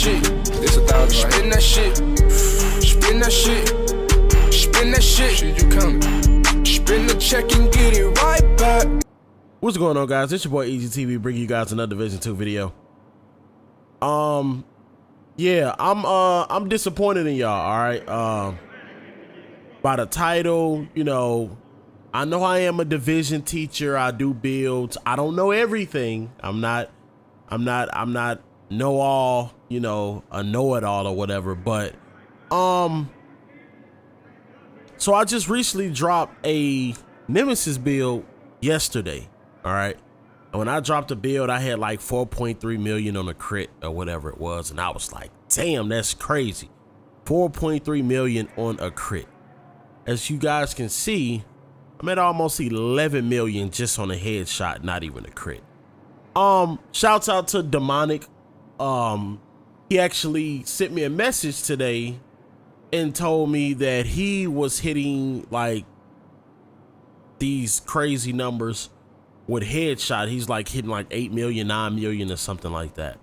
shit. This 1,000. Spin that shit. Spin that shit. Spin that shit. Shit, you coming? Spin the check and get it right back. What's going on, guys? It's your boy Eazyy TV bringing you guys another Division 2 video. Yeah, I'm disappointed in y'all. All right, by the title, you know, I know I am a division teacher. I do builds. I don't know everything. I'm not know all, you know, a know it all or whatever. But so I just recently dropped a NEMESIS build yesterday. All right. And when I dropped the build, I had like 4.3 million on a crit or whatever it was. And I was like, damn, that's crazy. 4.3 million on a crit. As you guys can see, I'm at almost 11 million just on a headshot, not even a crit. Shouts out to Demonic. He actually sent me a message today and told me that he was hitting like these crazy numbers with headshot. He's like hitting like 8 million, 9 million or something like that.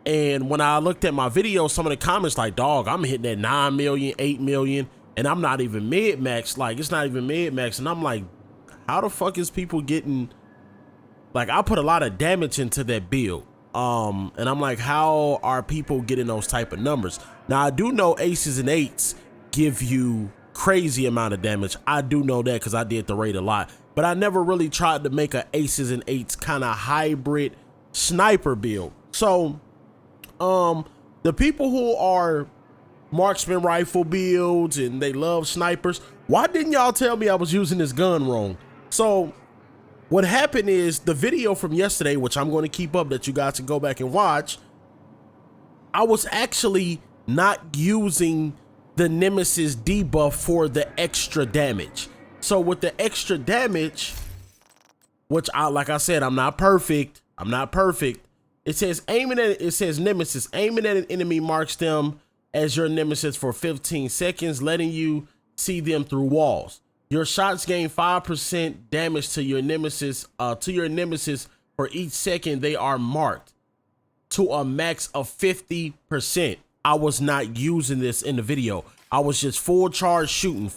And when I looked at my video, some of the comments like, dog, I'm hitting that 9 million, 8 million, and I'm not even mid-max. Like, it's not even mid-max. And I'm like, how the fuck is people getting, like, I put a lot of damage into that build. And I'm like, how are people getting those type of numbers? Now, I do know aces and eights give you crazy amount of damage. I do know that because I did the raid a lot. But I never really tried to make a aces and eights kind of hybrid sniper build. So, the people who are marksman rifle builds and they love snipers, why didn't y'all tell me I was using this gun wrong? So what happened is the video from yesterday, which I'm going to keep up that you guys can go back and watch, I was actually not using the NEMESIS debuff for the extra damage. So with the extra damage, which like I said, I'm not perfect. It says NEMESIS aiming at an enemy marks them as your nemesis for 15 seconds, letting you see them through walls. Your shots gain 5% damage to your nemesis for each second they are marked, to a max of 50%. I was not using this in the video. I was just full charge shooting.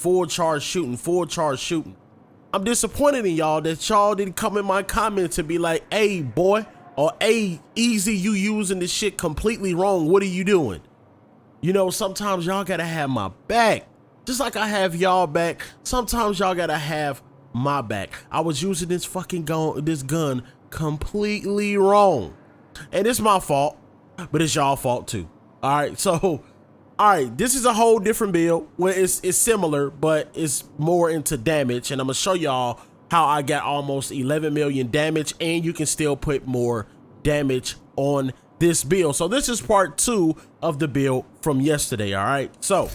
I'm disappointed in y'all that y'all didn't come in my comments to be like, hey boy, or hey Eazyy, you using this shit completely wrong. What are you doing? You know, sometimes y'all gotta have my back. Just like I have y'all back, sometimes y'all gotta have my back. I was using this fucking gun completely wrong. And it's my fault, but it's y'all fault too. All right, so, all right, this is a whole different build where it's similar, but it's more into damage. And I'm gonna show y'all how I got almost 11 million damage, and you can still put more damage on this build. So this is part 2 of the build from yesterday. All right, so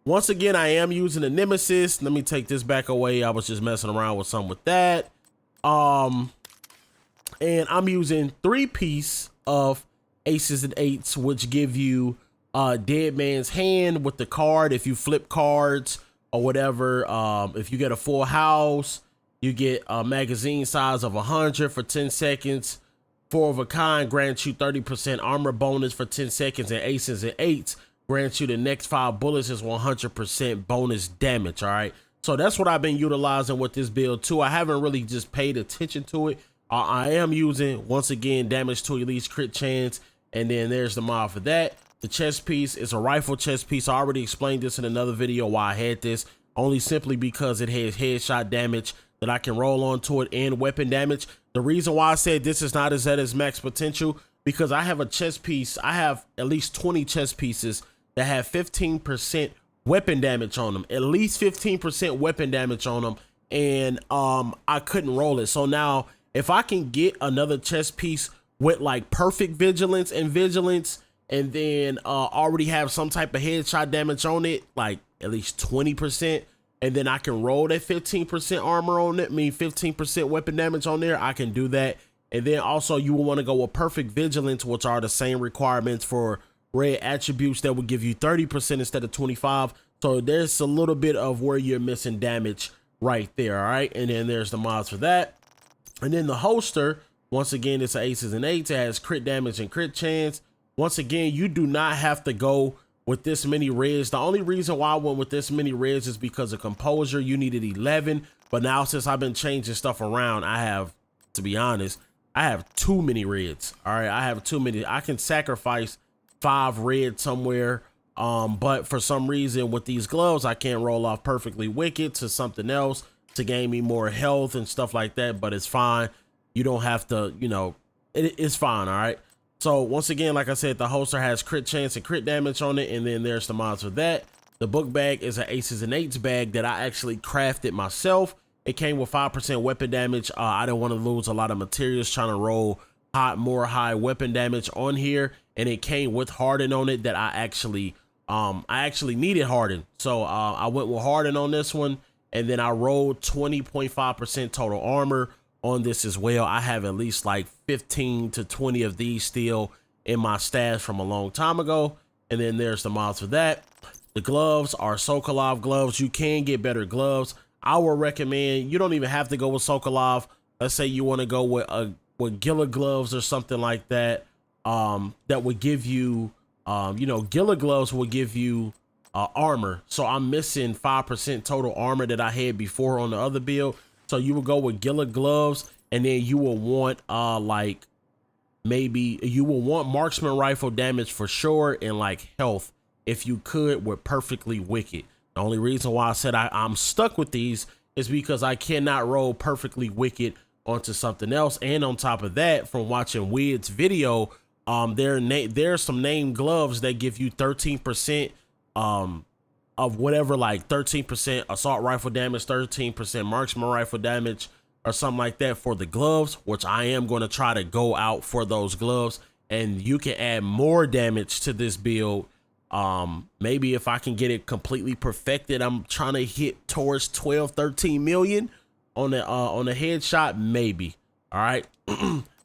once again, I am using the NEMESIS. Let me take this back away. I was just messing around with something with that. And I'm using 3-piece of aces and eights, which give you dead man's hand with the card. If you flip cards or whatever, if you get a full house, you get a magazine size of 100 for 10 seconds. 4 of a kind grants you 30% armor bonus for 10 seconds, and aces and eights grants you the next 5 bullets is 100% bonus damage. All right, so that's what I've been utilizing with this build too. I haven't really just paid attention to it. I am using, once again, damage to elite crit chance, and then there's the mod for that. The chest piece is a rifle chest piece. I already explained this in another video why I had this, only simply because it has headshot damage that I can roll onto it and weapon damage. The reason why I said this is not as at its max potential, because I have a chest piece. I have at least 20 chest pieces that have 15% weapon damage on them, at least 15% weapon damage on them, and I couldn't roll it. So now if I can get another chest piece with like perfect vigilance, and then already have some type of headshot damage on it, like at least 20%, and then I can roll that 15% armor on it, 15% weapon damage on there, I can do that. And then also you will want to go with perfect vigilance, which are the same requirements for red attributes that will give you 30% instead of 25. So there's a little bit of where you're missing damage right there. All right, and then there's the mods for that. And then the holster, once again, it's aces and eights. It has crit damage and crit chance. once again, you do not have to go with this many reds. The only reason why I went with this many reds is because of composure. You needed 11, but now since I've been changing stuff around, I have, to be honest, I have too many reds. All right, I have too many. I can sacrifice 5 red somewhere, but for some reason with these gloves, I can't roll off Perfectly Wicked to something else to gain me more health and stuff like that, but it's fine. You don't have to, you know, it's fine, all right? So once again, like I said, the holster has crit chance and crit damage on it, and then there's the mods for that. The book bag is an aces and eights bag that I actually crafted myself. It came with 5% weapon damage. I didn't want to lose a lot of materials trying to roll more high weapon damage on here, and it came with harden on it that I actually needed harden. So I went with harden on this one, and then I rolled 20.5% total armor on this as well. I have at least like 15 to 20 of these still in my stash from a long time ago. And then there's the mods for that. The gloves are Sokolov gloves. You can get better gloves. I would recommend, you don't even have to go with Sokolov. Let's say you want to go with Gila gloves or something like that. That would give you, you know, Gila gloves will give you armor. So I'm missing 5% total armor that I had before on the other build. So you would go with Gila gloves, and then you will want like maybe you will want marksman rifle damage for sure, and like health if you could with Perfectly Wicked. The only reason why I said I'm stuck with these is because I cannot roll Perfectly Wicked onto something else. And on top of that, from watching Weed's video, there's some named gloves that give you 13% of whatever, like 13% assault rifle damage, 13% marksman rifle damage, or something like that for the gloves, which I am going to try to go out for those gloves. And you can add more damage to this build. Maybe if I can get it completely perfected, I'm trying to hit towards 12-13 million on the headshot, maybe. All right.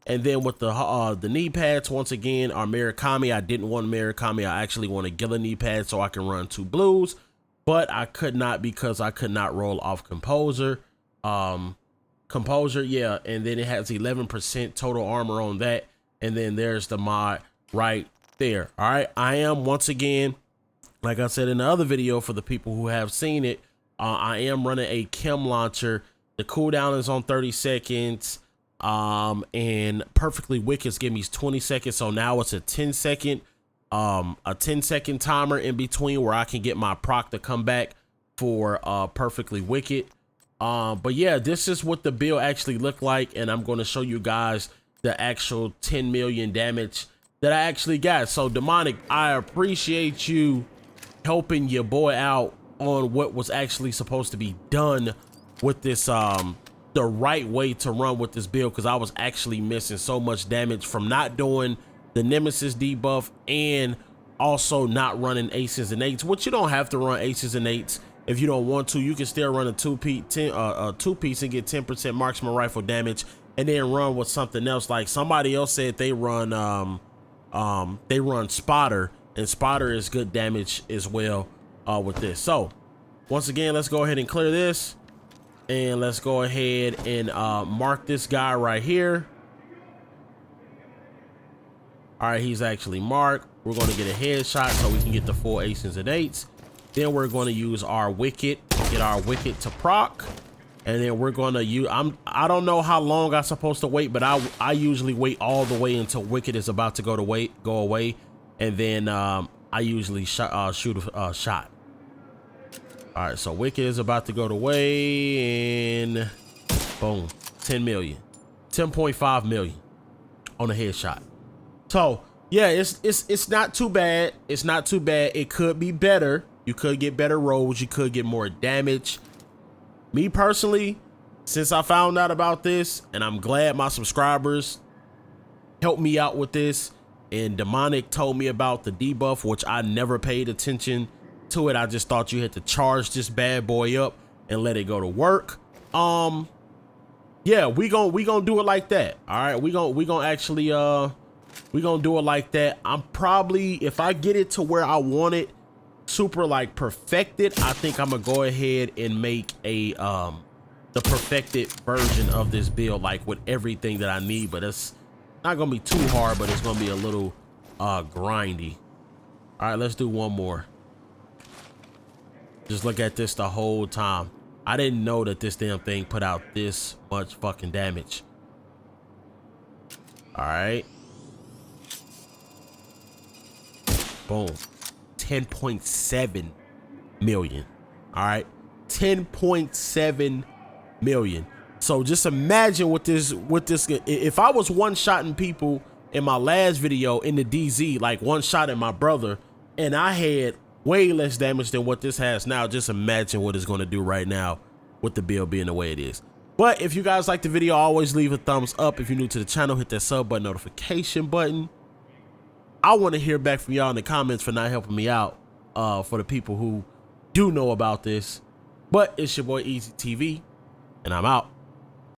And then with the knee pads, once again, are Murakami. I didn't want Murakami. I actually want a Gila knee pad so I can run 2 blues, but I could not because I could not roll off composure. Composure, yeah, and then it has 11% total armor on that, and then there's the mod right there. All right, I am, once again, like I said in the other video, for the people who have seen it, I am running a chem launcher. The cooldown is on 30 seconds. And Perfectly Wicked give me 20 seconds, so now it's a 10-second timer in between where I can get my proc to come back for Perfectly Wicked. But yeah, this is what the build actually looked like, and I'm going to show you guys the actual 10 million damage that I actually got. So Demonic, I appreciate you helping your boy out on what was actually supposed to be done with this the right way to run with this build, because I was actually missing so much damage from not doing the Nemesis debuff and also not running aces and eights, which you don't have to run aces and eights if you don't want to. You can still run a two-piece and get 10% marksman rifle damage, and then run with something else. Like somebody else said they run spotter, and spotter is good damage as well with this. So once again, let's go ahead and clear this. And let's go ahead and mark this guy right here. All right, he's actually marked. We're going to get a headshot so we can get the full aces and eights. Then we're going to use our wicked, get our wicked to proc. And then we're going to use, I don't know how long I'm supposed to wait, but I usually wait all the way until wicked is about to go away. And then I usually shoot a shot. All right, so wicked is about to go away, and boom, 10 million, 10.5 million on a headshot. So yeah, it's not too bad. It's not too bad. It could be better. You could get better rolls. You could get more damage. Me personally, since I found out about this, and I'm glad my subscribers helped me out with this, and Demonic told me about the debuff, which I never paid attention to it. I just thought you had to charge this bad boy up and let it go to work. Yeah, we gonna do it like that. All right, we gonna actually we gonna do it like that. I'm probably, if I get it to where I want it super like perfected, I think I'm gonna go ahead and make a the perfected version of this build, like with everything that I need. But it's not gonna be too hard, but it's gonna be a little grindy. All right, let's do one more. Just look at this the whole time. I didn't know that this damn thing put out this much fucking damage. All right. Boom. 10.7 million. All right. 10.7 million. So just imagine what this, if I was one-shotting people in my last video in the DZ, like one-shotting my brother, and I had way less damage than what this has now, just imagine what it's going to do right now with the build being the way it is. But if you guys like the video, always leave a thumbs up. If you're new to the channel, hit that sub button, notification button. I want to hear back from y'all in the comments for not helping me out, for the people who do know about this. But it's your boy Eazyy TV, and I'm out.